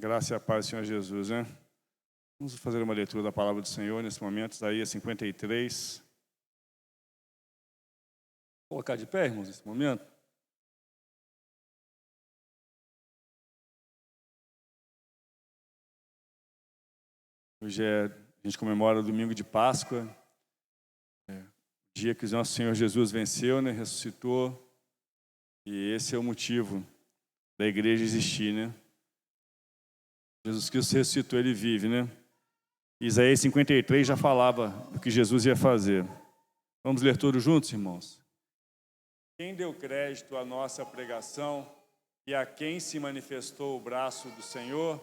Graça e a paz do Senhor Jesus, né? Vamos fazer uma leitura da palavra do Senhor nesse momento, Isaías 53. Vou colocar de pé, irmãos, nesse momento. Hoje a gente comemora o domingo de Páscoa, o dia que o nosso Senhor Jesus venceu, né? Ressuscitou, e esse é o motivo da igreja existir, né? Jesus Cristo ressuscitou, ele vive, né? Isaías 53 já falava do que Jesus ia fazer. Vamos ler todos juntos, irmãos? Quem deu crédito à nossa pregação e a quem se manifestou o braço do Senhor?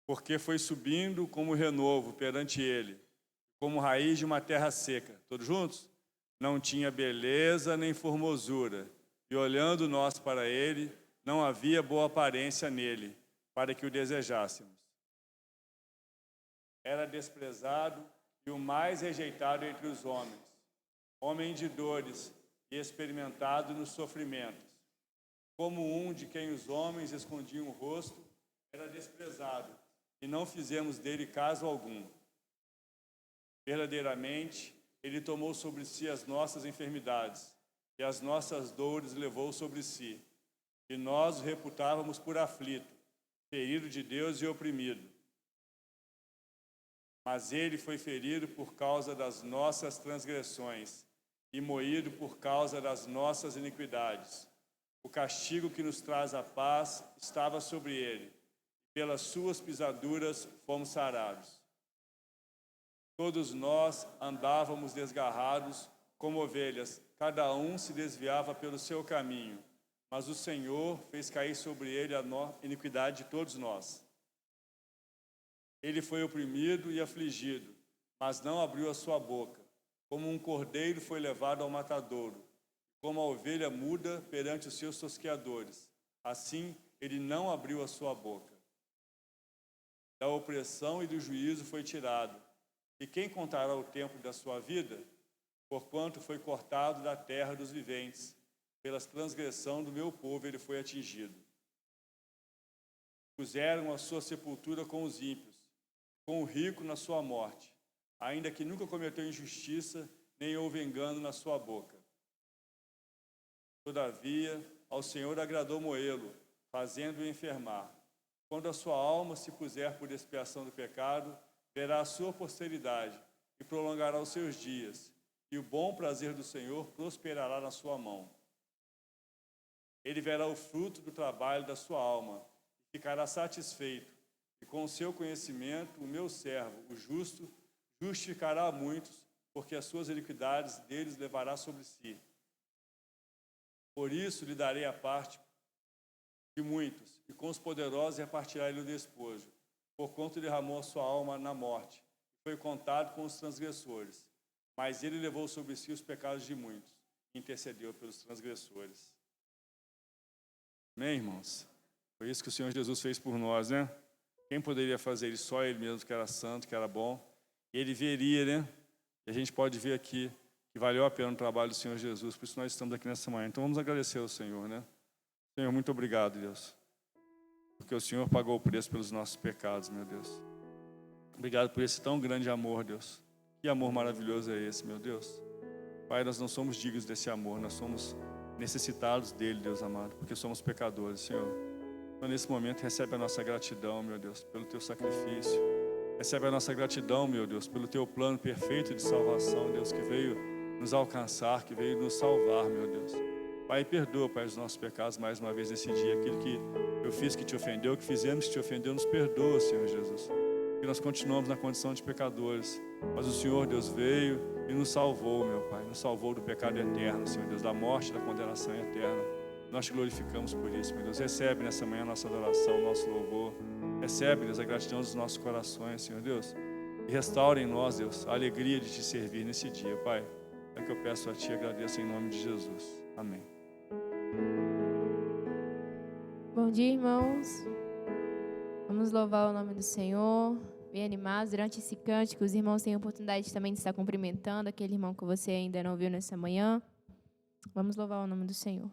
Porque foi subindo como renovo perante ele, como raiz de uma terra seca. Todos juntos? Não tinha beleza nem formosura, e olhando nós para ele, não havia boa aparência nele, para que o desejássemos. Era desprezado e o mais rejeitado entre os homens, homem de dores e experimentado nos sofrimentos. Como um de quem os homens escondiam o rosto, era desprezado, e não fizemos dele caso algum. Verdadeiramente, ele tomou sobre si as nossas enfermidades, e as nossas dores levou sobre si. E nós o reputávamos por aflito, ferido de Deus e oprimido. Mas ele foi ferido por causa das nossas transgressões e moído por causa das nossas iniquidades. O castigo que nos traz a paz estava sobre ele, e pelas suas pisaduras fomos sarados. Todos nós andávamos desgarrados como ovelhas, cada um se desviava pelo seu caminho, mas o Senhor fez cair sobre ele a iniquidade de todos nós. Ele foi oprimido e afligido, mas não abriu a sua boca. Como um cordeiro foi levado ao matadouro, como a ovelha muda perante os seus tosqueadores. Assim, ele não abriu a sua boca. Da opressão e do juízo foi tirado. E quem contará o tempo da sua vida? Porquanto foi cortado da terra dos viventes. Pela transgressão do meu povo ele foi atingido. Puseram a sua sepultura com os ímpios, com o rico na sua morte, ainda que nunca cometeu injustiça, nem houve engano na sua boca. Todavia, ao Senhor agradou moê-lo, fazendo-o enfermar. Quando a sua alma se puser por expiação do pecado, verá a sua posteridade e prolongará os seus dias, e o bom prazer do Senhor prosperará na sua mão. Ele verá o fruto do trabalho da sua alma, e ficará satisfeito. E com o seu conhecimento, o meu servo, o justo, justificará a muitos, porque as suas iniquidades deles levará sobre si. Por isso lhe darei a parte de muitos, e com os poderosos repartirá ele o despojo, porquanto derramou a sua alma na morte, e foi contado com os transgressores. Mas ele levou sobre si os pecados de muitos, e intercedeu pelos transgressores. Amém, irmãos? Foi isso que o Senhor Jesus fez por nós, né? Quem poderia fazer isso? Só ele mesmo, que era santo, que era bom. E ele veria, né? E a gente pode ver aqui que valeu a pena o trabalho do Senhor Jesus. Por isso nós estamos aqui nessa manhã. Então vamos agradecer ao Senhor, né? Senhor, muito obrigado, Deus. Porque o Senhor pagou o preço pelos nossos pecados, meu Deus. Obrigado por esse tão grande amor, Deus. Que amor maravilhoso é esse, meu Deus. Pai, nós não somos dignos desse amor. Nós somos necessitados dele, Deus amado. Porque somos pecadores, Senhor. Então, nesse momento, recebe a nossa gratidão, meu Deus, pelo teu sacrifício. Recebe a nossa gratidão, meu Deus, pelo teu plano perfeito de salvação, Deus, que veio nos alcançar, que veio nos salvar, meu Deus. Pai, perdoa, Pai, os nossos pecados mais uma vez nesse dia. Aquilo que eu fiz que te ofendeu, que fizemos que te ofendeu, nos perdoa, Senhor Jesus. Que nós continuamos na condição de pecadores. Mas o Senhor, Deus, veio e nos salvou, meu Pai. Nos salvou do pecado eterno, Senhor Deus, da morte e da condenação eterna. Nós te glorificamos por isso, meu Deus. Recebe nessa manhã a nossa adoração, nosso louvor. Recebe, Deus, a gratidão dos nossos corações, Senhor Deus. E restaura em nós, Deus, a alegria de te servir nesse dia, Pai. É que eu peço a Ti e agradeço em nome de Jesus. Amém. Bom dia, irmãos. Vamos louvar o nome do Senhor. Bem animados. Durante esse cântico, os irmãos têm a oportunidade também de estar cumprimentando aquele irmão que você ainda não viu nessa manhã. Vamos louvar o nome do Senhor.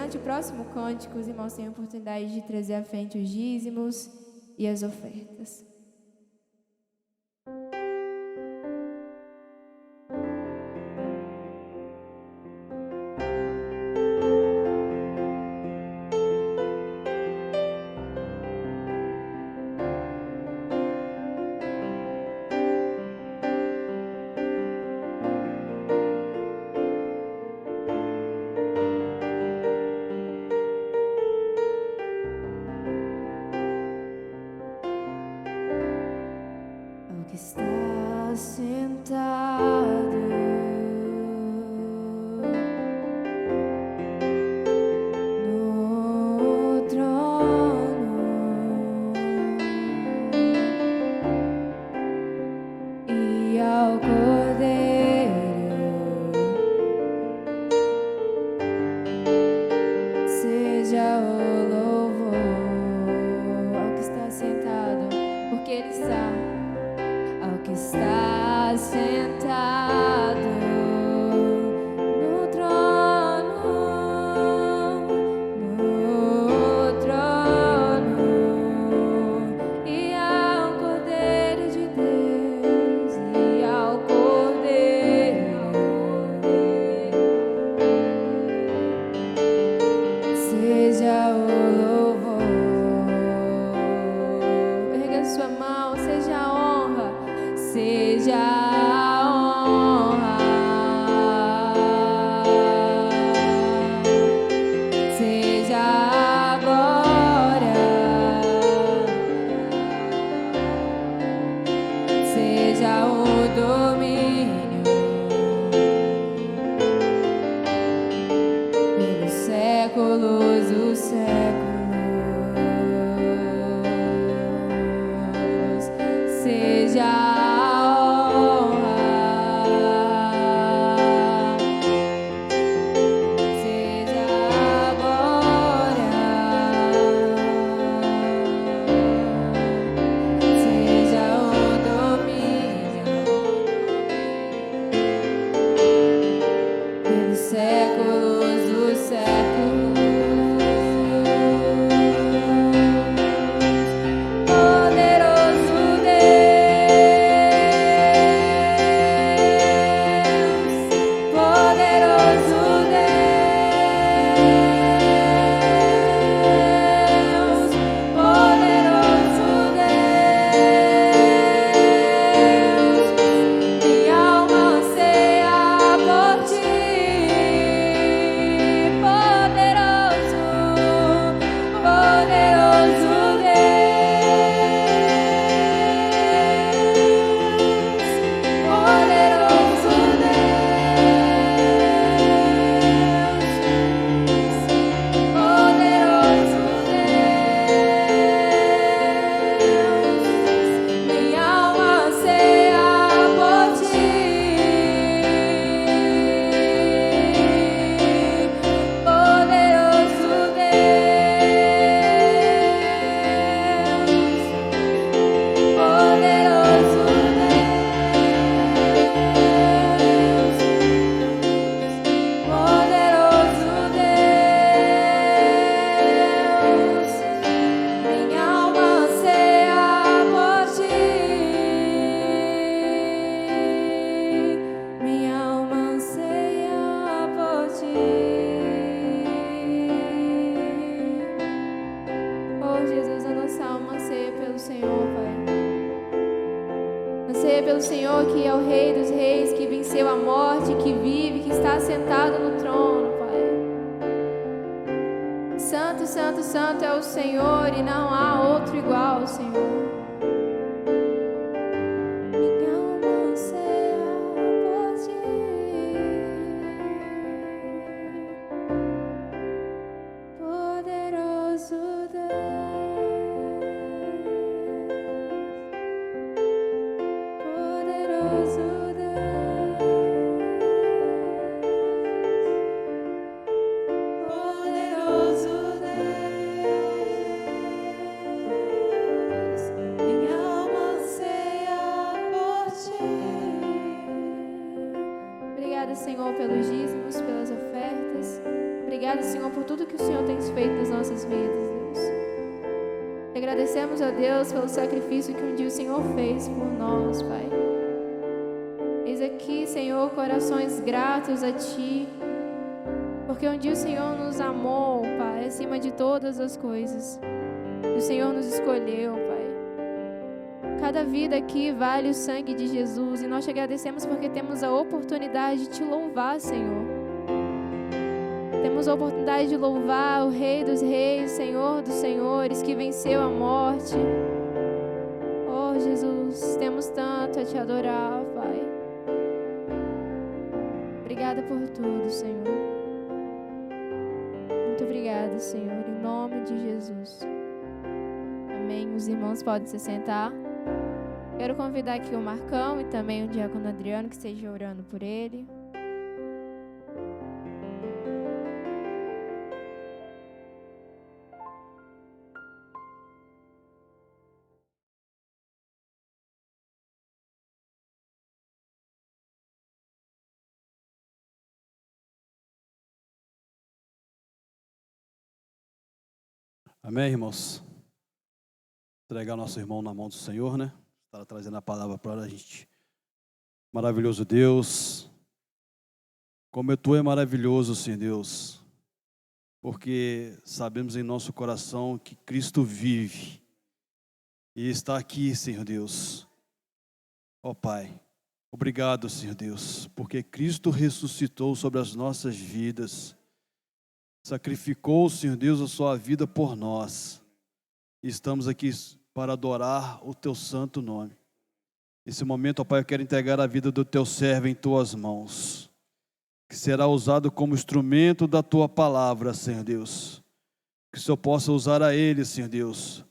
durante o próximo cântico, os irmãos têm a oportunidade de trazer à frente os dízimos e as ofertas. Que está sentado no trono e ao Cordeiro seja o louvor ao que está sentado, porque Ele está. Ao que está sentado no trono e ao Cordeiro de Deus e ao Cordeiro seja o louvor. Erga sua mão, seja a honra. Seja a honra, seja a glória, seja o domínio pelos séculos dos séculos. Seja séculos dos séculos. pelo Senhor, que é o Rei dos Reis, que venceu a morte, que vive, que está sentado no trono, Pai. Santo, santo, santo é o Senhor, e não há outro igual ao Senhor. Obrigada, Senhor, pelos dízimos, pelas ofertas. Obrigada, Senhor, por tudo que o Senhor tem feito nas nossas vidas, Deus. Te agradecemos, ó Deus, pelo sacrifício que um dia o Senhor fez por nós, Pai. Eis aqui, Senhor, corações gratos a Ti, porque um dia o Senhor nos amou, Pai, acima de todas as coisas. E o Senhor nos escolheu, Pai. Cada vida aqui vale o sangue de Jesus, e nós te agradecemos porque temos a oportunidade de Te louvar, Senhor. Temos a oportunidade de louvar o Rei dos Reis, Senhor dos Senhores, que venceu a morte. Oh, Jesus, temos tanto a Te adorar, Pai. Obrigada por tudo, Senhor. Muito obrigada, Senhor, em nome de Jesus. Amém. Os irmãos podem se sentar. Quero convidar aqui o Marcão e também o diácono Adriano, que esteja orando por ele. Amém, irmãos? Entregar nosso irmão na mão do Senhor, né? Está trazendo a palavra para a gente. Maravilhoso Deus, como Tu é maravilhoso, Senhor Deus, porque sabemos em nosso coração que Cristo vive e está aqui, Senhor Deus. Ó Pai, obrigado, Senhor Deus, porque Cristo ressuscitou sobre as nossas vidas, sacrificou, Senhor Deus, a Sua vida por nós. E estamos aqui para adorar o Teu santo nome. Nesse momento, ó Pai, eu quero entregar a vida do Teu servo em Tuas mãos, que será usado como instrumento da Tua palavra, Senhor Deus. Que o Senhor possa usar a ele, Senhor Deus,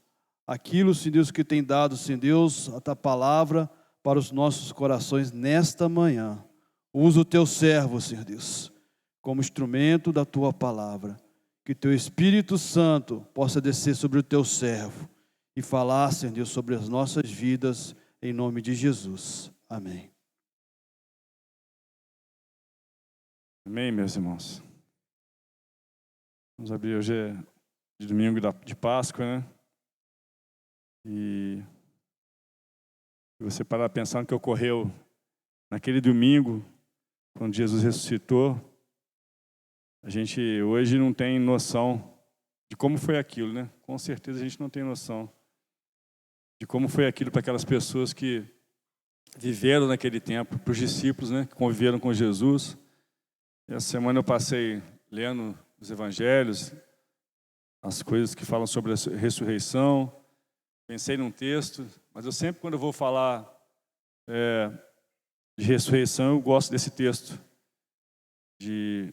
aquilo, Senhor Deus, que tem dado, Senhor Deus, a Tua palavra para os nossos corações nesta manhã. Usa o Teu servo, Senhor Deus, como instrumento da Tua palavra. Que Teu Espírito Santo possa descer sobre o Teu servo e falar, Senhor Deus, sobre as nossas vidas, em nome de Jesus. Amém. Amém, meus irmãos. Vamos abrir hoje de domingo de Páscoa, né? E você parar pensar no que ocorreu naquele domingo, quando Jesus ressuscitou, a gente hoje não tem noção de como foi aquilo, né? Com certeza a gente não tem noção de como foi aquilo para aquelas pessoas que viveram naquele tempo, para os discípulos, né? Que conviveram com Jesus. Essa semana eu passei lendo os evangelhos, as coisas que falam sobre a ressurreição. Pensei num texto, mas eu sempre, quando eu vou falar de ressurreição, eu gosto desse texto de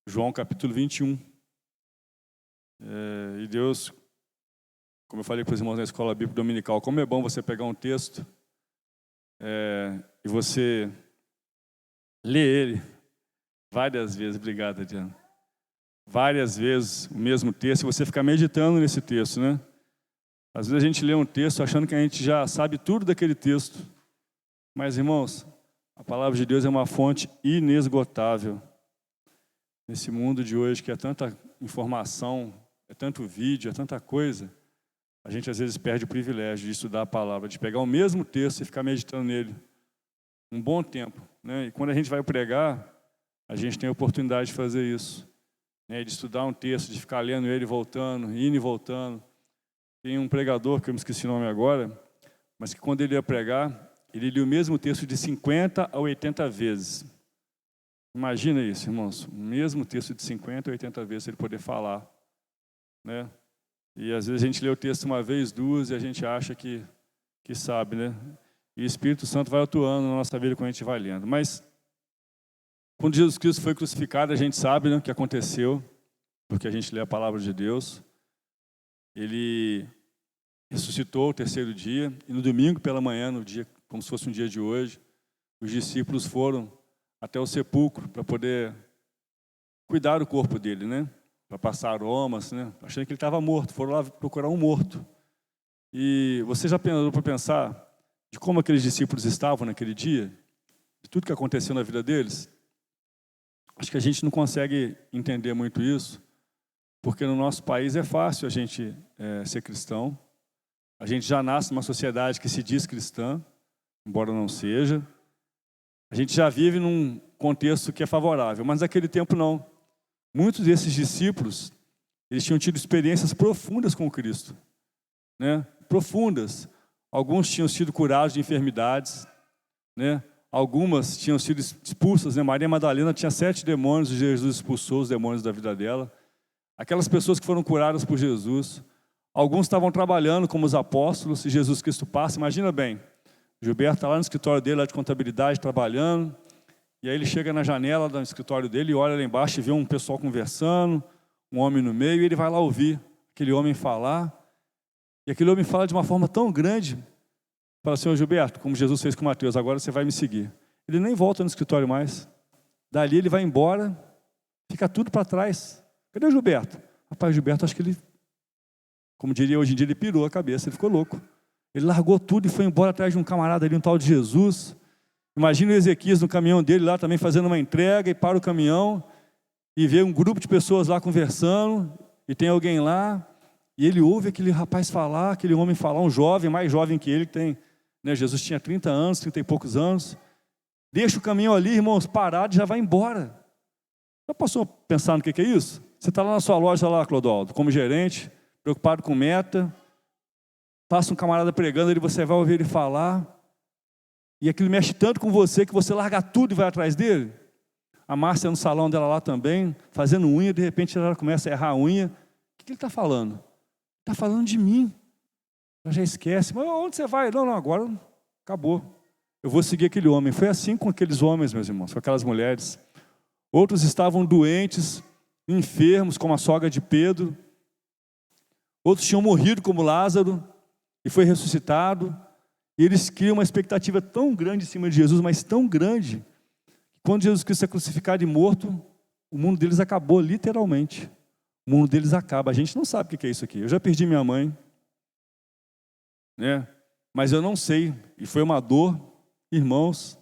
João capítulo 21. E Deus, como eu falei para os irmãos na escola bíblica dominical, como é bom você pegar um texto e você ler ele várias vezes. Obrigado, Adriano. Várias vezes o mesmo texto, e você ficar meditando nesse texto, né? Às vezes a gente lê um texto achando que a gente já sabe tudo daquele texto. Mas, irmãos, a palavra de Deus é uma fonte inesgotável. Nesse mundo de hoje, que é tanta informação, é tanto vídeo, é tanta coisa, a gente às vezes perde o privilégio de estudar a palavra, de pegar o mesmo texto e ficar meditando nele um bom tempo, né? E quando a gente vai pregar, a gente tem a oportunidade de fazer isso, né? De estudar um texto, de ficar lendo ele, voltando, indo e voltando. Tem um pregador, que eu me esqueci o nome agora, mas que quando ele ia pregar, ele lia o mesmo texto de 50 a 80 vezes. Imagina isso, irmãos, o mesmo texto de 50 a 80 vezes ele poder falar, né? E às vezes a gente lê o texto uma vez, duas, e a gente acha que sabe, né? E o Espírito Santo vai atuando na nossa vida quando a gente vai lendo. Mas quando Jesus Cristo foi crucificado, a gente sabe, né, o que aconteceu, porque a gente lê a palavra de Deus. Ele ressuscitou o terceiro dia, e no domingo pela manhã, no dia, como se fosse um dia de hoje, os discípulos foram até o sepulcro para poder cuidar do corpo dele, né? Para passar aromas, né? Achando que ele estava morto, foram lá procurar um morto. E você já parou para pensar de como aqueles discípulos estavam naquele dia? De tudo que aconteceu na vida deles? acho que a gente não consegue entender muito isso, porque no nosso país é fácil a gente ser cristão. A gente já nasce numa sociedade que se diz cristã, embora não seja. A gente já vive num contexto que é favorável, mas naquele tempo não. Muitos desses discípulos, eles tinham tido experiências profundas com Cristo, né? Profundas. Alguns tinham sido curados de enfermidades, né? Algumas tinham sido expulsas, né? Maria Madalena tinha 7 demônios e Jesus expulsou os demônios da vida dela. Aquelas pessoas que foram curadas por Jesus. Alguns estavam trabalhando como os apóstolos e Jesus Cristo passa. Imagina bem, Gilberto está lá no escritório dele, lá de contabilidade, trabalhando. E aí ele chega na janela do escritório dele e olha lá embaixo e vê um pessoal conversando, um homem no meio, e ele vai lá ouvir aquele homem falar. E aquele homem fala de uma forma tão grande. Fala, senhor Gilberto, como Jesus fez com Mateus, agora você vai me seguir. Ele nem volta no escritório mais. Dali ele vai embora, fica tudo para trás. Cadê o Gilberto? Rapaz, o Gilberto, acho que ele, como diria hoje em dia, ele pirou a cabeça, ele ficou louco. Ele largou tudo e foi embora atrás de um camarada ali, um tal de Jesus. Imagina o Ezequias no caminhão dele lá também fazendo uma entrega e para o caminhão e vê um grupo de pessoas lá conversando e tem alguém lá e ele ouve aquele rapaz falar, aquele homem falar, um jovem, mais jovem que ele, que tem, né, Jesus tinha 30 anos, 30 e poucos anos. Deixa o caminhão ali, irmãos, parado e já vai embora. Já passou a pensar no que é isso? Você está lá na sua loja, lá, Clodoaldo, como gerente, preocupado com meta, passa um camarada pregando, ele, você vai ouvir ele falar, e aquilo mexe tanto com você que você larga tudo e vai atrás dele. A Márcia no salão dela lá também, fazendo unha, de repente ela começa a errar a unha. O que ele está falando? Está falando de mim. Ela já esquece. Mas onde você vai? Não, agora acabou. Eu vou seguir aquele homem. Foi assim com aqueles homens, meus irmãos, com aquelas mulheres. Outros estavam doentes, enfermos, como a sogra de Pedro. Outros tinham morrido, como Lázaro, e foi ressuscitado. E eles criam uma expectativa tão grande em cima de Jesus, mas tão grande, que quando Jesus Cristo é crucificado e morto, o mundo deles acabou, literalmente. O mundo deles acaba. A gente não sabe o que é isso aqui. Eu já perdi minha mãe, né? Mas eu não sei. E foi uma dor, irmãos,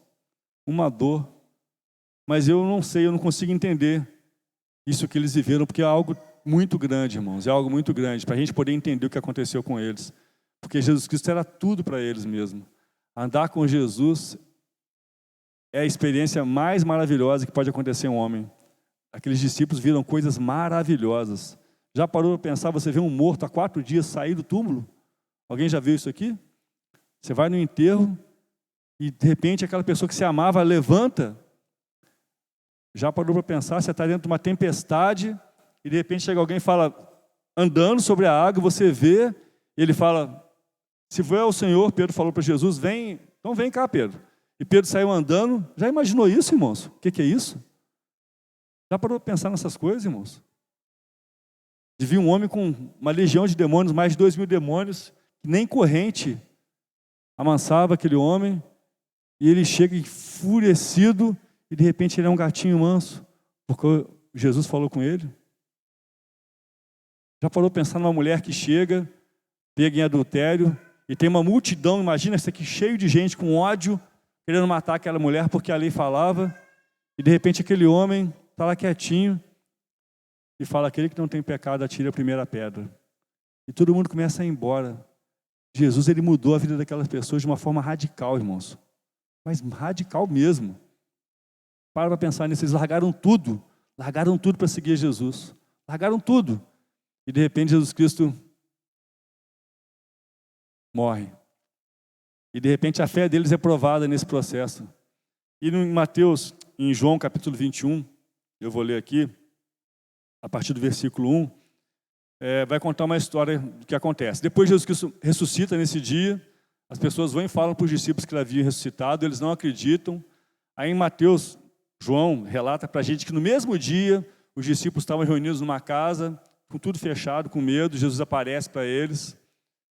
uma dor. Mas eu não sei, eu não consigo entender isso que eles viveram, porque é algo muito grande, irmãos. É algo muito grande, para a gente poder entender o que aconteceu com eles. Porque Jesus Cristo era tudo para eles mesmo. Andar com Jesus é a experiência mais maravilhosa que pode acontecer a um homem. Aqueles discípulos viram coisas maravilhosas. Já parou para pensar, você vê um morto há 4 dias sair do túmulo? Alguém já viu isso aqui? Você vai no enterro e de repente aquela pessoa que se amava levanta. Já parou para pensar, você está dentro de uma tempestade e de repente chega alguém e fala, andando sobre a água, você vê, e ele fala, se for o Senhor, Pedro falou para Jesus, vem, então vem cá, Pedro. E Pedro saiu andando. Já imaginou isso, irmãos? O que é isso? Já parou para pensar nessas coisas, irmãos? De vir um homem com uma legião de demônios, mais de 2.000 demônios, que nem corrente amansava aquele homem, e ele chega enfurecido, e de repente ele é um gatinho manso, porque Jesus falou com ele. Já parou para pensar numa mulher que chega, pega em adultério, e tem uma multidão, imagina isso aqui, cheio de gente com ódio, querendo matar aquela mulher porque a lei falava, e de repente aquele homem está lá quietinho, e fala, aquele que não tem pecado, atire a primeira pedra. E todo mundo começa a ir embora. Jesus, ele mudou a vida daquelas pessoas de uma forma radical, irmãos. Mas radical mesmo. Para pensar nisso, eles largaram tudo para seguir Jesus. Largaram tudo. E de repente Jesus Cristo morre. E de repente a fé deles é provada nesse processo. E em Mateus, em João capítulo 21, eu vou ler aqui, a partir do versículo 1, vai contar uma história do que acontece. Depois Jesus Cristo ressuscita nesse dia, as pessoas vão e falam para os discípulos que ele havia ressuscitado, eles não acreditam. Aí em Mateus, João relata para a gente que no mesmo dia, os discípulos estavam reunidos numa casa, com tudo fechado, com medo, Jesus aparece para eles.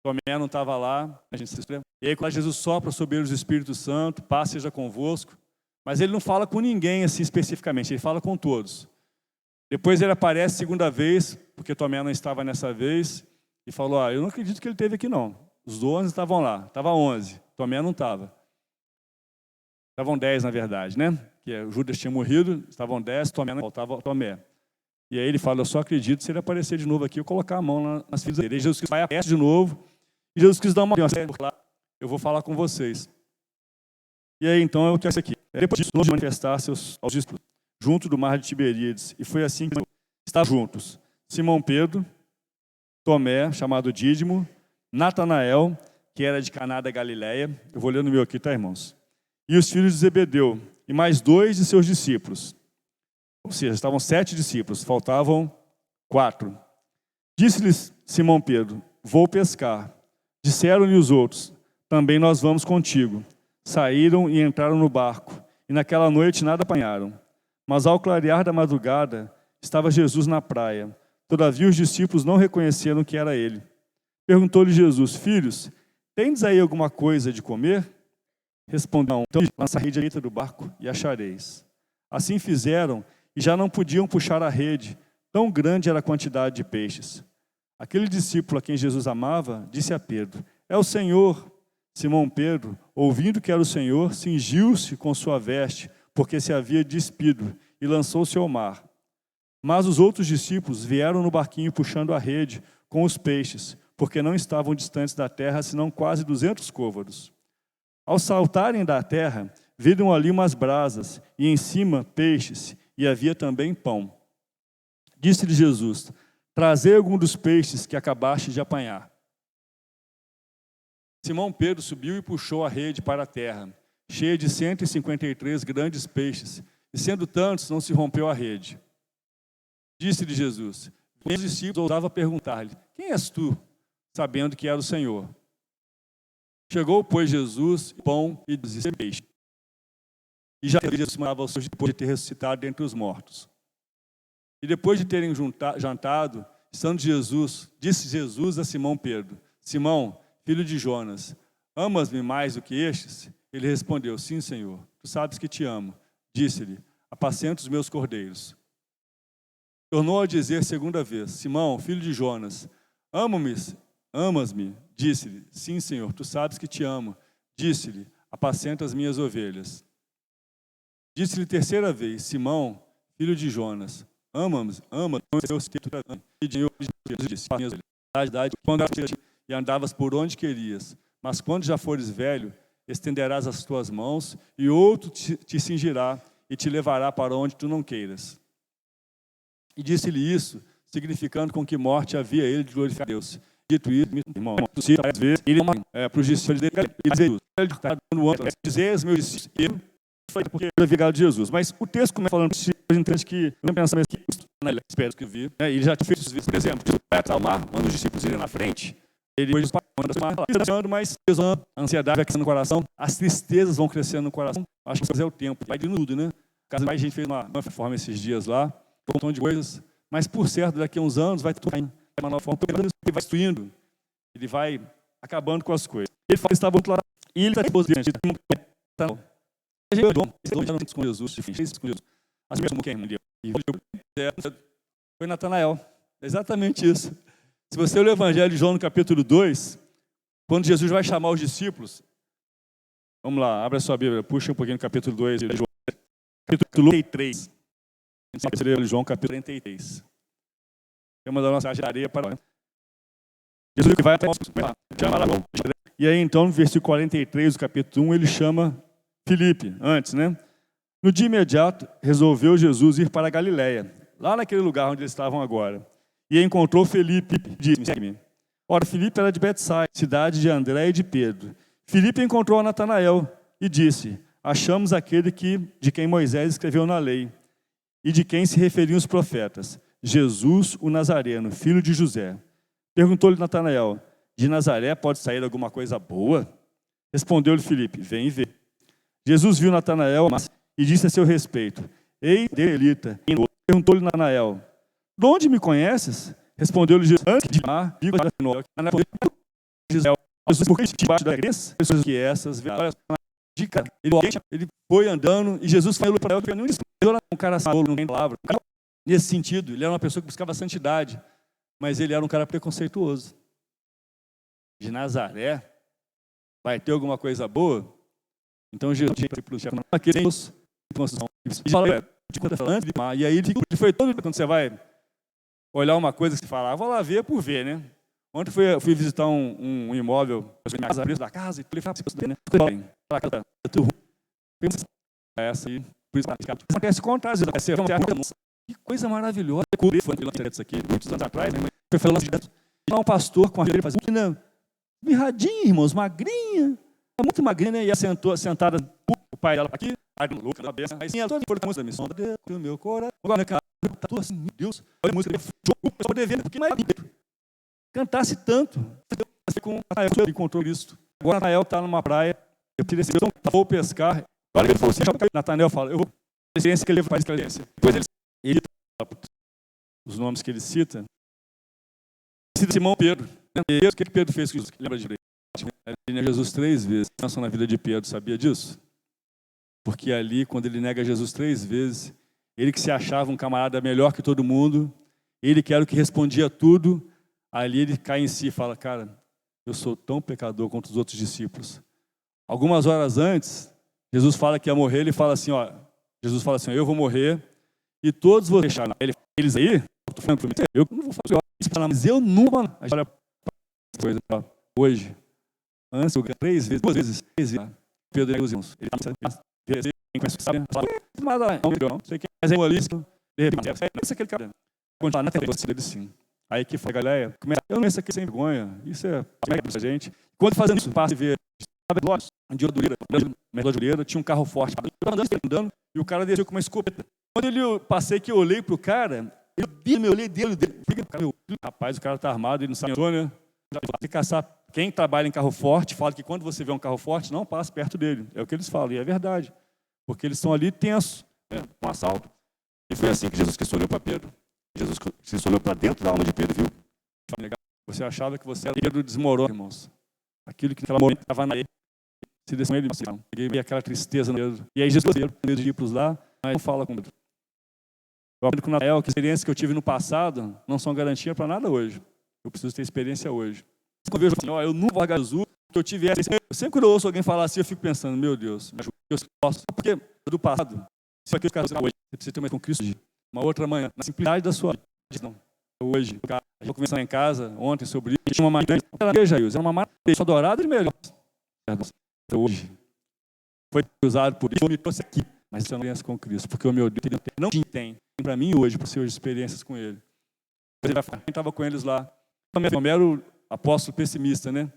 Tomé não estava lá, a gente se lembra. E aí quando Jesus sopra sobre eles o Espírito Santo, paz seja convosco. Mas ele não fala com ninguém assim especificamente, ele fala com todos. Depois ele aparece segunda vez, porque Tomé não estava nessa vez, e falou, eu não acredito que ele esteve aqui não. Os 11 estavam lá, estava 11, Tomé não estava. Estavam 10 na verdade, né? que Judas tinha morrido, estavam 10, faltava Tomé. E aí ele fala, eu só acredito se ele aparecer de novo aqui, eu colocar a mão nas filhas dele. E Jesus Cristo vai aparece de novo, e Jesus Cristo dá uma eu vou falar com vocês. E aí então é o que é isso aqui. Depois disso, de manifestar-se aos discípulos, junto do mar de Tiberíades, e foi assim que estavam juntos Simão Pedro, Tomé, chamado Dídimo, Natanael, que era de Caná da Galileia, eu vou ler no meu aqui, tá, irmãos? E os filhos de Zebedeu, e mais 2 de seus discípulos. Ou seja, estavam 7 discípulos, faltavam 4. Disse-lhes Simão Pedro, vou pescar. Disseram-lhe os outros, também nós vamos contigo. Saíram e entraram no barco, e naquela noite nada apanharam. Mas ao clarear da madrugada, estava Jesus na praia. Todavia os discípulos não reconheceram que era ele. Perguntou-lhe Jesus, filhos, tendes aí alguma coisa de comer? Respondeu, então lança a rede à direita do barco e achareis. Assim fizeram, e já não podiam puxar a rede, tão grande era a quantidade de peixes. Aquele discípulo a quem Jesus amava, disse a Pedro, é o Senhor. Simão Pedro, ouvindo que era o Senhor, cingiu-se com sua veste, porque se havia despido, e lançou-se ao mar. Mas os outros discípulos vieram no barquinho puxando a rede com os peixes, porque não estavam distantes da terra, senão quase 200 côvados. Ao saltarem da terra, viram ali umas brasas, e em cima peixes, e havia também pão. Disse-lhe Jesus, trazei algum dos peixes que acabaste de apanhar. Simão Pedro subiu e puxou a rede para a terra, cheia de 153 grandes peixes, e sendo tantos, não se rompeu a rede. Disse-lhe Jesus, os discípulos ousavam perguntar-lhe, quem és tu? Sabendo que era o Senhor. Chegou, pois, Jesus, pão e peixe. E já Jesus mandava aos seus depois de ter ressuscitado dentre os mortos. E depois de terem jantado, estando Jesus, disse Jesus a Simão Pedro, Simão, filho de Jonas, amas-me mais do que estes? Ele respondeu, sim, Senhor, tu sabes que te amo. Disse-lhe, apacenta os meus cordeiros. Tornou a dizer segunda vez, Simão, filho de Jonas, amas-me? Disse-lhe, sim, Senhor, tu sabes que te amo. Disse-lhe, apacenta as minhas ovelhas. Disse-lhe terceira vez, Simão, filho de Jonas, ama-me, e andavas por onde querias, mas quando já fores velho, estenderás as tuas mãos, e outro te cingirá e te levará para onde tu não queiras. E disse-lhe isso, significando com que morte havia ele de glorificar a Deus. Dito isso, irmão, às vezes, ele para os discípulos dele, ele está dando outro, dizer aos meus discípulos, foi porque eu havia ligado de Jesus. Mas o texto começa falando de entende que eu pensamento que espero que vi, né? Ele já tinha feito isso, por exemplo, vai ao mar, manda os discípulos irem na frente, ele depois manda mas a ansiedade vai crescendo no coração, as tristezas vão crescendo no coração. Acho que é o tempo, vai de tudo, né? Caso mais a gente fez uma forma esses dias lá, um montão de coisas, mas por certo, daqui a uns anos vai tudo caindo, uma nova forma, ele vai destruindo, ele vai acabando com as coisas. Ele fala que estava muito lá, e ele está diante, com Jesus, assim mesmo quem foi Natanael, é exatamente isso. Se você ler o Evangelho de João no capítulo 2, quando Jesus vai chamar os discípulos, vamos lá, abre a sua Bíblia, puxa um pouquinho no capítulo 2, capítulo 33, João capítulo 33. É uma da nossa areia para Jesus que vai até e aí então no versículo 43 do capítulo 1 ele chama Filipe, antes, né? No dia imediato, resolveu Jesus ir para a Galileia, lá naquele lugar onde eles estavam agora. E encontrou Filipe, disse, segue-me. Ora, Filipe era de Betsaida, cidade de André e de Pedro. Filipe encontrou Natanael e disse, achamos aquele de quem Moisés escreveu na lei, e de quem se referiam os profetas, Jesus, o Nazareno, filho de José. Perguntou-lhe Natanael, de Nazaré pode sair alguma coisa boa? Respondeu-lhe Filipe, vem e vê. Jesus viu Natanael e disse a seu respeito, ei, israelita. Perguntou-lhe Natanael, de onde me conheces? Respondeu-lhe Jesus, antes de amar, digo a Jesus, por que debaixo da crença? Pessoas que essas, ele foi andando e Jesus falou para ele, ele era um cara sábio, não tem palavra. Nesse sentido, ele era uma pessoa que buscava santidade, mas ele era um cara preconceituoso. De Nazaré, vai ter alguma coisa boa? Então Jesus, construção. E aí ele foi todo, quando você vai olhar uma coisa que você fala, vou lá ver por ver, né? Ontem fui visitar um imóvel, preço da casa, e falei, né? Essa aí, por isso acontece contrário, que coisa maravilhosa. Foi isso aqui, muitos anos atrás, né? Foi falando de um pastor com a filha fazendo mirradinha, irmãos, magrinha, muito magrinha, né? E sentada, o pai dela aqui, louca da beça, aí sim, ela toda foi com a música da missão, do meu coração. Agora, cara, tá tudo assim, meu Deus, olha a música, o pessoal poder ver, porque mais cantasse tanto, com Natanael, encontrou Cristo. Agora Natanael está numa praia, eu tirei esse vou pescar. Olha, ele falou assim, Natanael fala, eu vou a experiência que ele faz esclarecer. Depois ele os nomes que ele cita Simão Pedro. O que Pedro fez com Jesus? Lembra de ele nega Jesus 3 vezes. Pensa na vida de Pedro, sabia disso? Porque ali, quando ele nega Jesus 3 vezes, ele que se achava um camarada melhor que todo mundo, ele que era o que respondia tudo, ali ele cai em si e fala, cara, eu sou tão pecador quanto os outros discípulos. Algumas horas antes, Jesus fala que ia morrer, ele fala assim, Jesus fala assim, eu vou morrer e todos vão deixar. Eles aí, eu não vou fazer mas eu não vou. Olha coisa, hoje, antes eu 3 vezes, 2 vezes, 3 vezes, Pedro e os irmãos. Ele quem conhece, sabe, não sei quem, mas é um ali, de repente, é aquele cara. Continuar na tela dele, sim. Aí que foi, galera, eu não esse aqui sem vergonha, isso é pra gente. Quando fazendo isso, passa e vê, um dia do Lira, tinha um carro forte, andando, e o cara desceu com uma escopeta. Quando eu passei que eu olhei pro cara, eu olhei dele, rapaz, o cara tá armado, ele não sabe, né? Quem trabalha em carro forte fala que quando você vê um carro forte, não passe perto dele. É o que eles falam, e é verdade. Porque eles estão ali tensos, um assalto. E foi assim que Jesus Cristo olhou para Pedro. Jesus Cristo olhou para dentro da alma de Pedro, viu? Você achava que você era Pedro, desmorou, irmãos. Aquilo que naquele momento estava na ele, se desceu ele, e aquela tristeza no Pedro. E aí Jesus veio com os discípulos lá, mas não fala com Pedro. Eu aprendo com o Natanael que a experiência que eu tive no passado não são garantia para nada hoje. Eu preciso ter experiência hoje. Quando eu vejo assim, eu não vou largar Jesus, que eu tive essa. Sempre que eu ouço alguém falar assim, eu fico pensando, meu Deus, eu posso. Porque do passado, isso aqui eu quero hoje, você precisa ter mais com Cristo de uma outra manhã, na simplicidade da sua vida. Não. Hoje, a gente conversou em casa ontem sobre isso, tinha uma matéria, era uma matéria só dourada e melhor. Hoje, foi usado por isso, eu me trouxe aqui, mas isso é uma experiência com Cristo, porque o meu Deus não tem para mim hoje, por suas experiências com Ele. Eu estava com eles lá, eu era o apóstolo pessimista, né?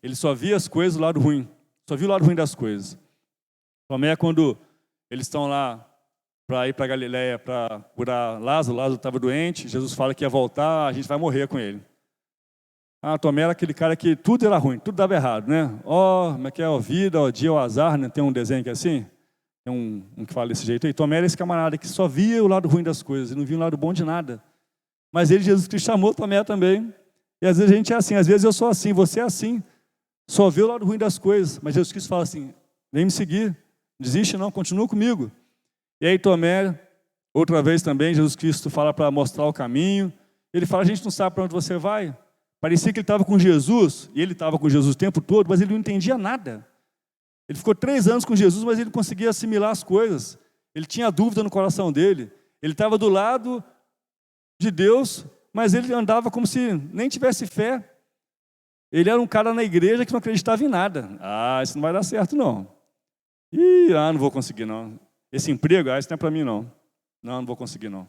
ele só via as coisas do lado ruim. Só viu o lado ruim das coisas. Tomé, quando eles estão lá para ir para Galileia para curar Lázaro, Lázaro estava doente, Jesus fala que ia voltar, a gente vai morrer com ele. Tomé era aquele cara que tudo era ruim, tudo dava errado, né? Como é que é? Ó vida, ó dia, ó azar, né? Tem um desenho que é assim? Tem um que fala desse jeito aí. Tomé era esse camarada que só via o lado ruim das coisas e não via o lado bom de nada. Mas ele, Jesus Cristo, chamou Tomé também. E às vezes a gente é assim, às vezes eu sou assim, você é assim. Só vê o lado ruim das coisas. Mas Jesus Cristo fala assim, vem me seguir, não desiste não, continua comigo. E aí Tomé, outra vez também, Jesus Cristo fala para mostrar o caminho. Ele fala, a gente não sabe para onde você vai. Parecia que ele estava com Jesus, e ele estava com Jesus o tempo todo, mas ele não entendia nada. Ele ficou 3 anos com Jesus, mas ele não conseguia assimilar as coisas. Ele tinha dúvida no coração dele. Ele estava do lado de Deus, mas ele andava como se nem tivesse fé. Ele era um cara na igreja que não acreditava em nada. Isso não vai dar certo, não. Não vou conseguir, não. Esse emprego, isso não é para mim, não. Não vou conseguir, não.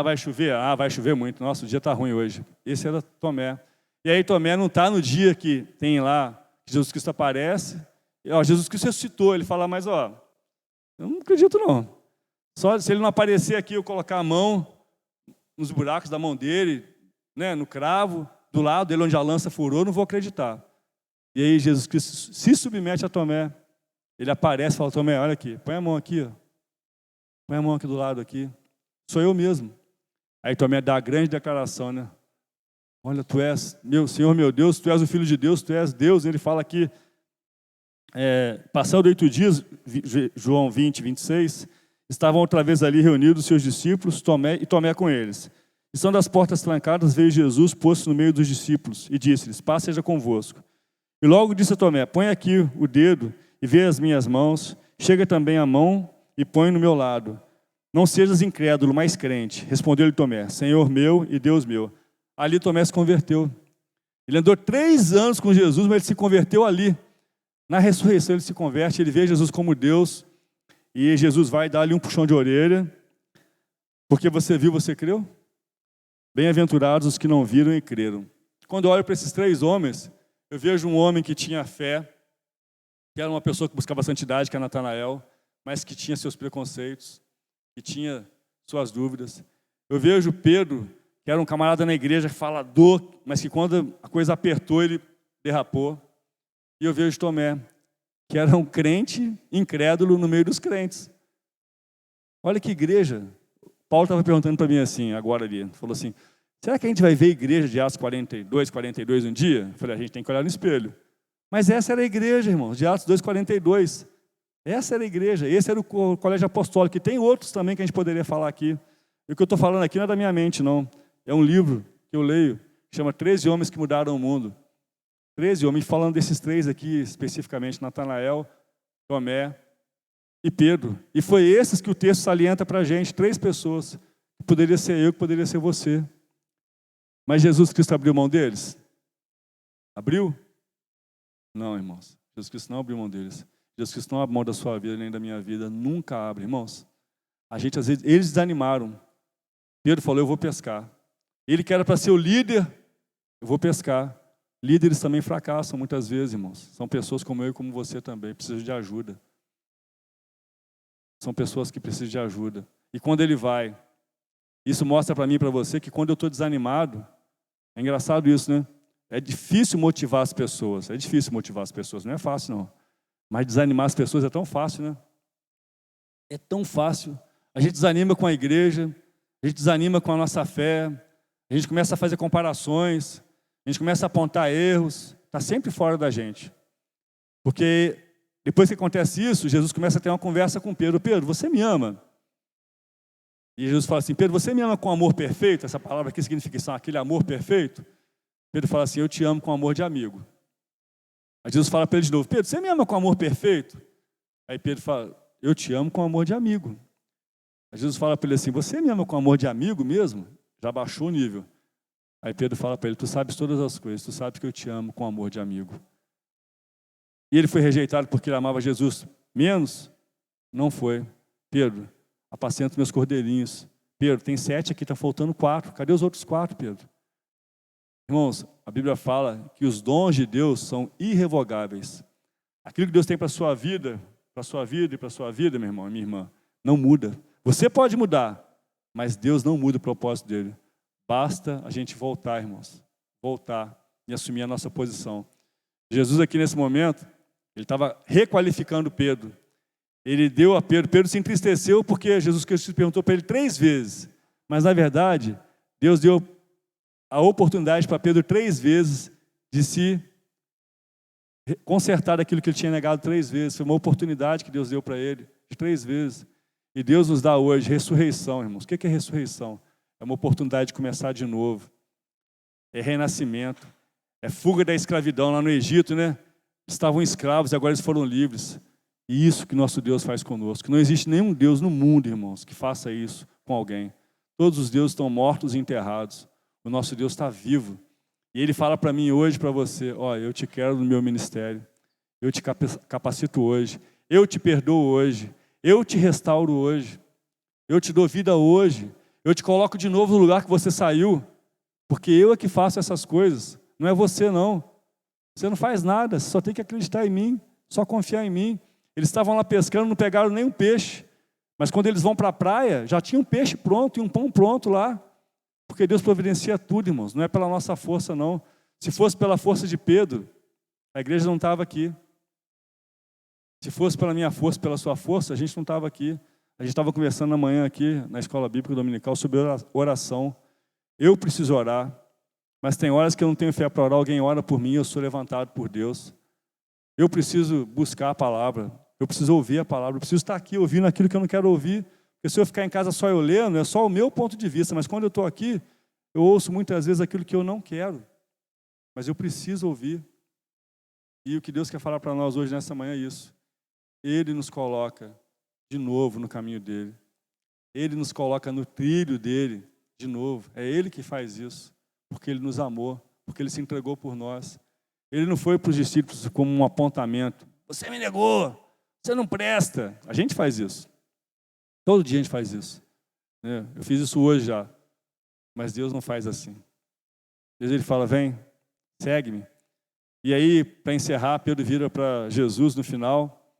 Vai chover? Vai chover muito. Nossa, o dia está ruim hoje. Esse era Tomé. E aí Tomé não está no dia que tem lá, que Jesus Cristo aparece. Jesus Cristo ressuscitou. Ele fala, mas eu não acredito não. Só se ele não aparecer aqui, eu colocar a mão nos buracos da mão dele, né, no cravo, do lado dele onde a lança furou, eu não vou acreditar. E aí Jesus Cristo se submete a Tomé. Ele aparece e fala, Tomé, olha aqui, põe a mão aqui. Põe a mão aqui do lado aqui. Sou eu mesmo. Aí Tomé dá a grande declaração, né? Olha, tu és, meu Senhor, meu Deus, tu és o Filho de Deus, tu és Deus. Ele fala aqui, passando 8 dias, João 20, 26, estavam outra vez ali reunidos os seus discípulos, Tomé com eles. Estando as portas trancadas, veio Jesus, pôs-se no meio dos discípulos e disse-lhes, paz seja convosco. E logo disse a Tomé, põe aqui o dedo e vê as minhas mãos, chega também a mão e põe no meu lado. Não sejas incrédulo, mas crente. Respondeu-lhe Tomé, Senhor meu e Deus meu. Ali Tomé se converteu. Ele andou 3 anos com Jesus, mas ele se converteu ali. Na ressurreição ele se converte, ele vê Jesus como Deus, e Jesus vai dar-lhe um puxão de orelha. Porque você viu, você creu? Bem-aventurados os que não viram e creram. Quando eu olho para esses 3 homens, eu vejo um homem que tinha fé, que era uma pessoa que buscava santidade, que é Natanael, mas que tinha seus preconceitos, que tinha suas dúvidas. Eu vejo Pedro, que era um camarada na igreja, falador, mas que quando a coisa apertou, ele derrapou. E eu vejo Tomé, que era um crente incrédulo no meio dos crentes. Olha que igreja. Paulo estava perguntando para mim assim, agora ali, falou assim, será que a gente vai ver a igreja de Atos 42 um dia? Eu falei, a gente tem que olhar no espelho. Mas essa era a igreja, irmãos, de Atos 2:42. Essa era a igreja, esse era o colégio apostólico, que tem outros também que a gente poderia falar aqui. E o que eu estou falando aqui não é da minha mente, não. É um livro que eu leio, que chama 13 Homens que Mudaram o Mundo. 13 homens, falando desses 3 aqui, especificamente, Natanael, Tomé e Pedro. E foi esses que o texto salienta para a gente, 3 pessoas. Que poderia ser eu, que poderia ser você. Mas Jesus Cristo abriu mão deles? Abriu? Não, irmãos. Jesus Cristo não abriu mão deles. Jesus Cristo não abre mão da sua vida, nem da minha vida. Nunca abre, irmãos. A gente, às vezes, eles desanimaram. Pedro falou, eu vou pescar. Ele que era para ser o líder, eu vou pescar. Líderes também fracassam muitas vezes, irmãos. São pessoas como eu e como você também, precisam de ajuda. São pessoas que precisam de ajuda. E quando ele vai, isso mostra para mim e para você que quando eu estou desanimado, é engraçado isso, né? É difícil motivar as pessoas. É difícil motivar as pessoas, não é fácil não. Mas desanimar as pessoas é tão fácil, né? É tão fácil. A gente desanima com a igreja, a gente desanima com a nossa fé, a gente começa a fazer comparações, a gente começa a apontar erros, está sempre fora da gente. Porque depois que acontece isso, Jesus começa a ter uma conversa com Pedro. Pedro, você me ama? E Jesus fala assim, Pedro, você me ama com amor perfeito? Essa palavra aqui significa isso, aquele amor perfeito? Pedro fala assim, eu te amo com amor de amigo. Aí Jesus fala para ele de novo, Pedro, você me ama com amor perfeito? Aí Pedro fala, eu te amo com amor de amigo. Aí Jesus fala para ele assim, você me ama com amor de amigo mesmo? Já baixou o nível. Aí Pedro fala para ele, tu sabes todas as coisas, tu sabes que eu te amo com amor de amigo. E ele foi rejeitado porque ele amava Jesus menos? Não foi. Pedro, apacenta meus cordeirinhos. Pedro, tem 7 aqui, está faltando 4. Cadê os outros 4, Pedro? Irmãos, a Bíblia fala que os dons de Deus são irrevogáveis. Aquilo que Deus tem para a sua vida, e para a sua vida, meu irmão e minha irmã, não muda. Você pode mudar, mas Deus não muda o propósito dele. Basta a gente voltar, irmãos, voltar e assumir a nossa posição. Jesus aqui nesse momento, ele estava requalificando Pedro. Ele deu a Pedro se entristeceu porque Jesus Cristo perguntou para ele 3 vezes. Mas, na verdade, Deus deu a oportunidade para Pedro 3 vezes de se consertar daquilo que ele tinha negado 3 vezes. Foi uma oportunidade que Deus deu para ele, de 3 vezes. E Deus nos dá hoje ressurreição, irmãos. O que é ressurreição? É uma oportunidade de começar de novo. É renascimento. É fuga da escravidão lá no Egito, né? Estavam escravos e agora eles foram livres. E isso que nosso Deus faz conosco. Não existe nenhum Deus no mundo, irmãos, que faça isso com alguém. Todos os deuses estão mortos e enterrados. O nosso Deus está vivo. E Ele fala para mim hoje, para você, ó, eu te quero no meu ministério. Eu te capacito hoje. Eu te perdoo hoje. Eu te restauro hoje. Eu te dou vida hoje. Eu te coloco de novo no lugar que você saiu. Porque eu é que faço essas coisas. Não é você, não. Você não faz nada. Você só tem que acreditar em mim. Só confiar em mim. Eles estavam lá pescando, não pegaram nenhum peixe. Mas quando eles vão para a praia, já tinha um peixe pronto e um pão pronto lá. Porque Deus providencia tudo, irmãos. Não é pela nossa força, não. Se fosse pela força de Pedro, a igreja não estava aqui. Se fosse pela minha força, pela sua força, a gente não estava aqui. A gente estava conversando amanhã aqui, na Escola Bíblica Dominical, sobre oração. Eu preciso orar. Mas tem horas que eu não tenho fé para orar. Alguém ora por mim, eu sou levantado por Deus. Eu preciso buscar a palavra. Eu preciso ouvir a palavra, eu preciso estar aqui ouvindo aquilo que eu não quero ouvir. Porque se eu ficar em casa só eu lendo, é só o meu ponto de vista. Mas quando eu estou aqui, eu ouço muitas vezes aquilo que eu não quero. Mas eu preciso ouvir. E o que Deus quer falar para nós hoje nessa manhã é isso. Ele nos coloca de novo no caminho dele. Ele nos coloca no trilho dele de novo. É Ele que faz isso. Porque Ele nos amou. Porque Ele se entregou por nós. Ele não foi para os discípulos como um apontamento. Você me negou. Você não presta. A gente faz isso. Todo dia a gente faz isso. Eu fiz isso hoje já. Mas Deus não faz assim. Deus Ele fala, vem, segue-me. E aí, para encerrar, Pedro vira para Jesus no final.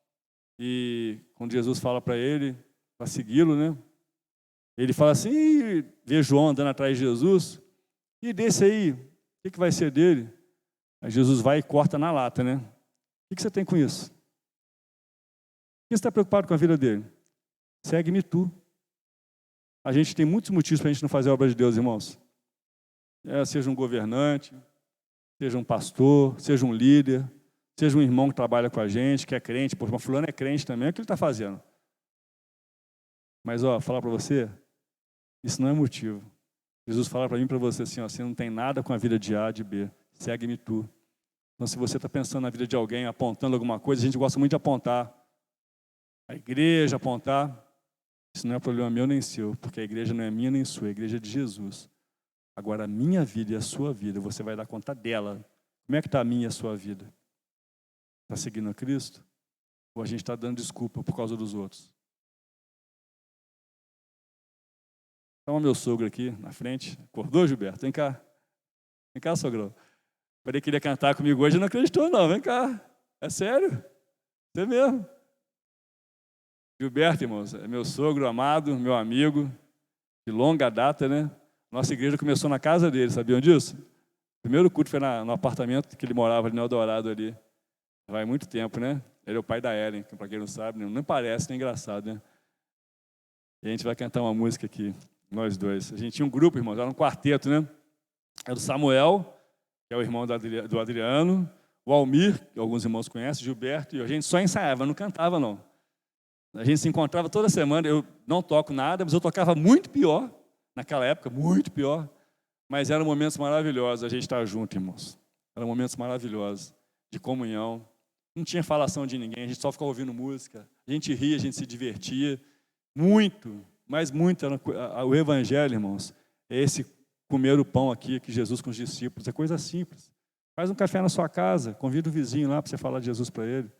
E quando Jesus fala para ele, para segui-lo, né? Ele fala assim, vê João andando atrás de Jesus. E desse aí, o que vai ser dele? Aí Jesus vai e corta na lata, né? O que você tem com isso? Por que você está preocupado com a vida dele? Segue-me tu. A gente tem muitos motivos para a gente não fazer a obra de Deus, irmãos. Seja um governante, seja um pastor, seja um líder, seja um irmão que trabalha com a gente, que é crente. Pô, fulano é crente também, o que ele está fazendo? Mas, falar para você, isso não é motivo. Jesus fala para mim e para você assim, você não tem nada com a vida de A, de B. Segue-me tu. Então, se você está pensando na vida de alguém, apontando alguma coisa, a gente gosta muito de apontar. A igreja, apontar. Isso não é problema meu nem seu, porque a igreja não é minha nem sua, a igreja é de Jesus. Agora, a minha vida e a sua vida, você vai dar conta dela. Como é que está a minha e a sua vida? Está seguindo a Cristo? Ou a gente está dando desculpa por causa dos outros? Então, o meu sogro aqui na frente. Acordou, Gilberto? Vem cá. Vem cá, sogrão. Ele queria cantar comigo hoje, não acreditou não. Vem cá. É sério? Você mesmo. Gilberto, irmãos, é meu sogro amado, meu amigo, de longa data, né? Nossa igreja começou na casa dele, sabiam disso? O primeiro culto foi no apartamento que ele morava ali no Eldorado ali. Vai muito tempo, né? Ele é o pai da Ellen, que para quem não sabe, não parece, nem engraçado, né? E a gente vai cantar uma música aqui, nós dois. A gente tinha um grupo, irmãos, era um quarteto, né? Era o Samuel, que é o irmão do Adriano, o Almir, que alguns irmãos conhecem, Gilberto, e a gente só ensaiava, não cantava, não. A gente se encontrava toda semana, eu não toco nada, mas eu tocava muito pior, naquela época, muito pior. Mas eram momentos maravilhosos, a gente estar junto, irmãos. Eram momentos maravilhosos, de comunhão. Não tinha falação de ninguém, a gente só ficava ouvindo música. A gente ria, a gente se divertia. Muito, mas muito. O evangelho, irmãos, é esse comer o pão aqui, que Jesus com os discípulos. É coisa simples. Faz um café na sua casa, convida o vizinho lá para você falar de Jesus para ele.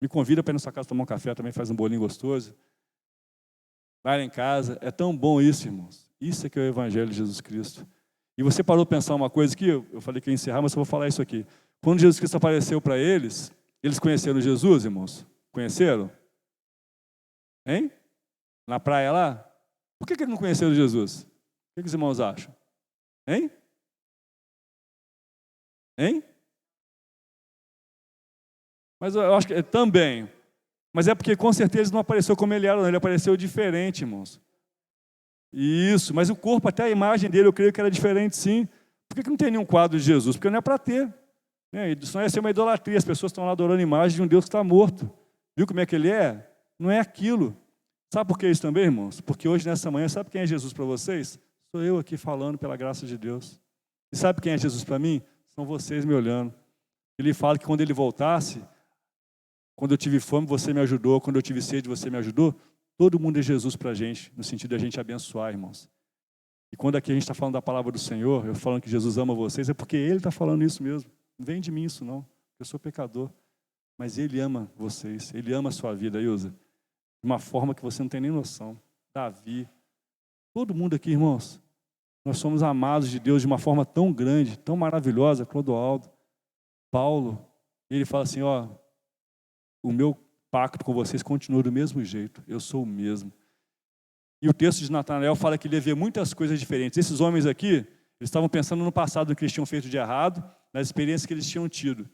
Me convida para ir na sua casa tomar um café, também faz um bolinho gostoso. Vai lá em casa. É tão bom isso, irmãos. Isso é que é o Evangelho de Jesus Cristo. E você parou para pensar uma coisa aqui, eu falei que ia encerrar, mas eu vou falar isso aqui. Quando Jesus Cristo apareceu para eles conheceram Jesus, irmãos? Conheceram? Hein? Na praia lá? Por que eles não conheceram Jesus? O que os irmãos acham? Hein? Hein? Mas eu acho que também. Mas é porque com certeza ele não apareceu como ele era, não. Ele apareceu diferente, irmãos. Isso, mas o corpo, até a imagem dele, eu creio que era diferente, sim. Por que não tem nenhum quadro de Jesus? Porque não é para ter. Isso não ia ser uma idolatria. As pessoas estão lá adorando a imagem de um Deus que está morto. Viu como é que ele é? Não é aquilo. Sabe por que isso também, irmãos? Porque hoje, nessa manhã, sabe quem é Jesus para vocês? Sou eu aqui falando pela graça de Deus. E sabe quem é Jesus para mim? São vocês me olhando. Ele fala que quando ele voltasse, quando eu tive fome, você me ajudou. Quando eu tive sede, você me ajudou. Todo mundo é Jesus para a gente, no sentido de a gente abençoar, irmãos. E quando aqui a gente está falando da palavra do Senhor, eu falando que Jesus ama vocês, é porque Ele está falando isso mesmo. Não vem de mim isso, não. Eu sou pecador. Mas Ele ama vocês. Ele ama a sua vida, Ilza. De uma forma que você não tem nem noção. Davi. Todo mundo aqui, irmãos. Nós somos amados de Deus de uma forma tão grande, tão maravilhosa. Clodoaldo, Paulo. Ele fala assim, ó, o meu pacto com vocês continua do mesmo jeito. Eu sou o mesmo. E o texto de Natanael fala que ele vê muitas coisas diferentes. Esses homens aqui, eles estavam pensando no passado do que eles tinham feito de errado, nas experiências que eles tinham tido.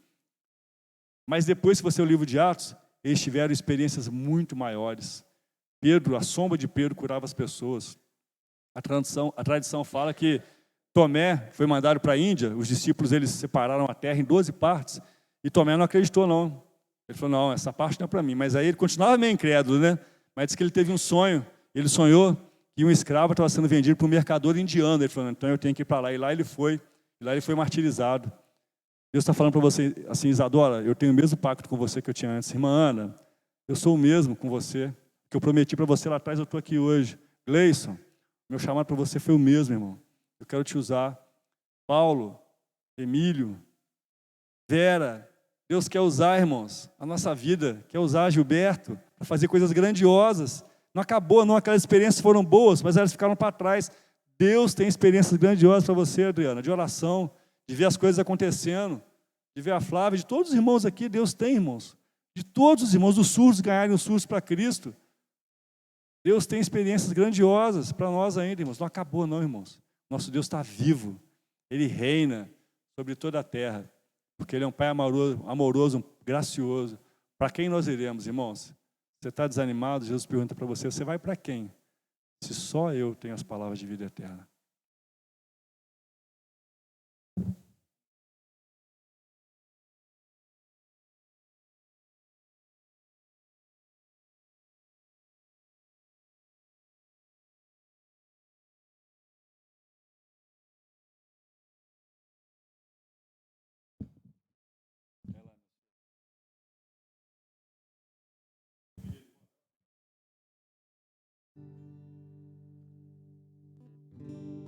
Mas depois, se você ler o livro de Atos, eles tiveram experiências muito maiores. Pedro, a sombra de Pedro curava as pessoas. A tradição fala que Tomé foi mandado para a Índia, os discípulos eles separaram a terra em 12 partes, e Tomé não acreditou, não. Ele falou, não, essa parte não é para mim. Mas aí ele continuava meio incrédulo, né? Mas disse que ele teve um sonho. Ele sonhou que um escravo estava sendo vendido para um mercador indiano. Ele falou, então eu tenho que ir para lá. E lá ele foi. E lá ele foi martirizado. Deus está falando para você assim, Isadora, eu tenho o mesmo pacto com você que eu tinha antes. Irmã Ana, eu sou o mesmo com você. Que eu prometi para você lá atrás, eu estou aqui hoje. Gleison, meu chamado para você foi o mesmo, irmão. Eu quero te usar. Paulo, Emílio, Vera, Deus quer usar, irmãos, a nossa vida, quer usar Gilberto para fazer coisas grandiosas. Não acabou, não, aquelas experiências foram boas, mas elas ficaram para trás. Deus tem experiências grandiosas para você, Adriana, de oração, de ver as coisas acontecendo, de ver a Flávia, de todos os irmãos aqui, Deus tem, irmãos. De todos os irmãos, os surdos ganharem os surdos para Cristo. Deus tem experiências grandiosas para nós ainda, irmãos. Não acabou, não, irmãos. Nosso Deus está vivo. Ele reina sobre toda a terra. Porque Ele é um Pai amoroso, gracioso. Para quem nós iremos, irmãos? Você está desanimado? Jesus pergunta para você, você vai para quem? Se só eu tenho as palavras de vida eterna.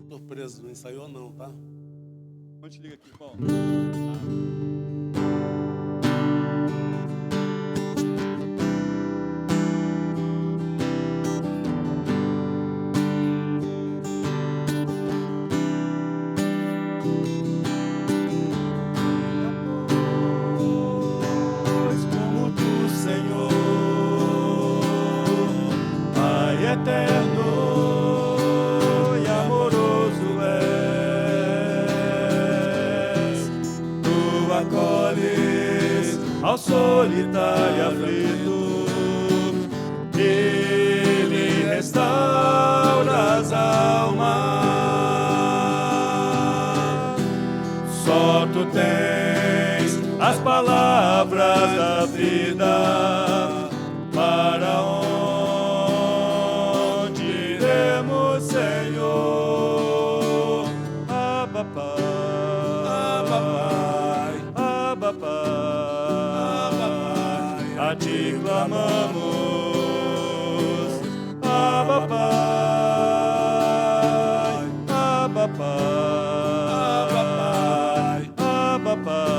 Estou preso, não ensaiou não, tá? Onde liga aqui, irmão? Pois como tu, Senhor, Pai eterno e amoroso és, tu acolhes ao solitário e aflito, e lhe restauras a alma. Só tu tens as palavras da vida, para onde iremos, Senhor? Abba, Pai, Abba, Pai, Abba, Pai, a ti clamamos, Abba, Pai, Abba, Pai, Abba, Pai,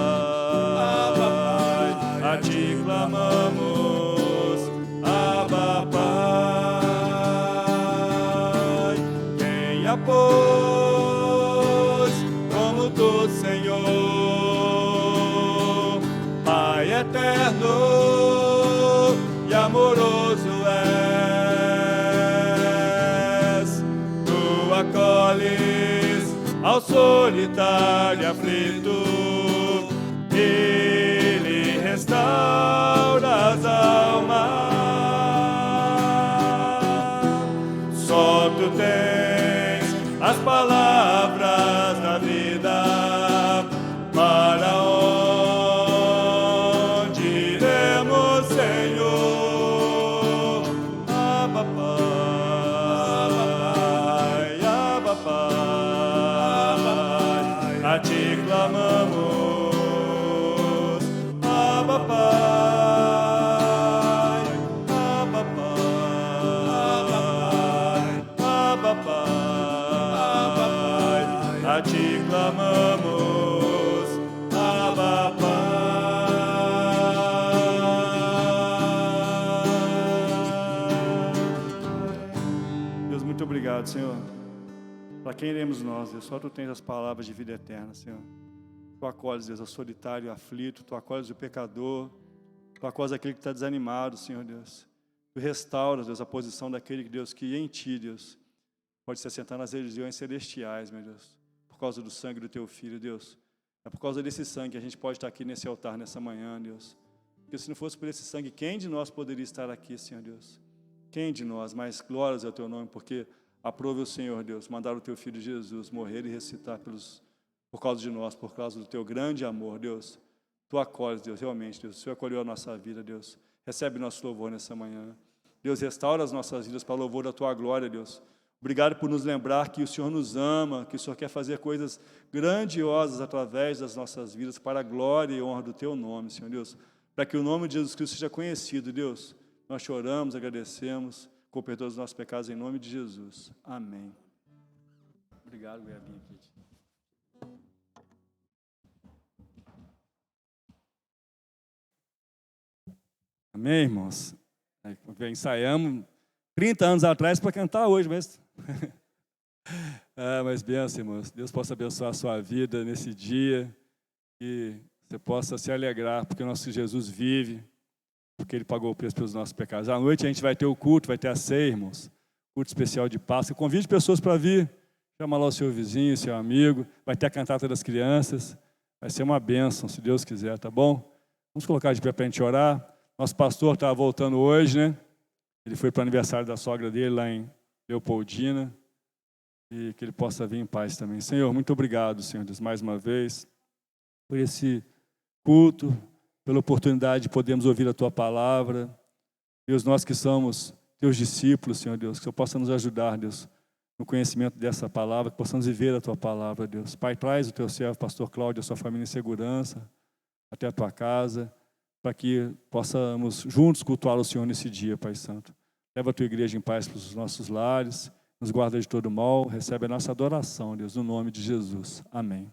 a ti clamamos, Abba, Pai. Quem após eterno e amoroso és. Tu acolhes ao solitário e aflito e lhe restauras a alma. Só tu tens as palavras da vida. Para onde iremos, Senhor? Abba, Pai, Abba, Pai, a ti clamamos. Abba, Pai, Abba, Pai, Abba, Pai, a ti clamamos. Abba, Pai. Deus, muito obrigado, Senhor. Para quem iremos nós, Deus? Só Tu tens as palavras de vida eterna, Senhor. Tu acolhes, Deus, o solitário e o aflito. Tu acolhes o pecador. Tu acolhes aquele que está desanimado, Senhor, Deus. Tu restauras, Deus, a posição daquele, Deus, que em Ti, Deus, pode se assentar nas regiões celestiais, meu Deus. Por causa do sangue do Teu Filho, Deus. É por causa desse sangue que a gente pode estar aqui nesse altar nessa manhã, Deus. Porque se não fosse por esse sangue, quem de nós poderia estar aqui, Senhor Deus? Quem de nós? Mas glórias ao Teu nome, porque aprove o Senhor, Deus, mandar o Teu Filho Jesus morrer e ressuscitar por causa de nós, por causa do Teu grande amor, Deus. Tu acolhes, Deus, realmente, Deus. O Senhor acolheu a nossa vida, Deus. Recebe nosso louvor nessa manhã. Deus, restaura as nossas vidas para o louvor da Tua glória, Deus. Obrigado por nos lembrar que o Senhor nos ama, que o Senhor quer fazer coisas grandiosas através das nossas vidas para a glória e honra do Teu nome, Senhor Deus. Para que o nome de Jesus Cristo seja conhecido, Deus. Nós choramos, agradecemos, com o perdão dos nossos pecados em nome de Jesus. Amém. Obrigado, Guiabinha. Amém, irmãos? Ensaiamos 30 anos atrás para cantar hoje, mas... mas benção, irmãos. Deus possa abençoar a sua vida nesse dia, que você possa se alegrar, porque o nosso Jesus vive, porque Ele pagou o preço pelos nossos pecados. À noite a gente vai ter o culto, vai ter a ceia, irmãos. Culto especial de Páscoa. Convide pessoas para vir. Chama lá o seu vizinho, seu amigo. Vai ter a cantata das crianças. Vai ser uma bênção, se Deus quiser, tá bom? Vamos colocar de pé para a gente orar. Nosso pastor estava voltando hoje, né? Ele foi para o aniversário da sogra dele lá em Leopoldina. E que ele possa vir em paz também. Senhor, muito obrigado, Senhor Deus, mais uma vez, por esse culto, pela oportunidade de podermos ouvir a Tua palavra. Deus, nós que somos Teus discípulos, Senhor Deus, que o Senhor possa nos ajudar, Deus, no conhecimento dessa palavra, que possamos viver a Tua palavra, Deus. Pai, traz o Teu servo, pastor Cláudio, a sua família em segurança, até a Tua casa, para que possamos juntos cultuar o Senhor nesse dia, Pai Santo. Leva a Tua igreja em paz para os nossos lares, nos guarda de todo mal, recebe a nossa adoração, Deus, no nome de Jesus. Amém.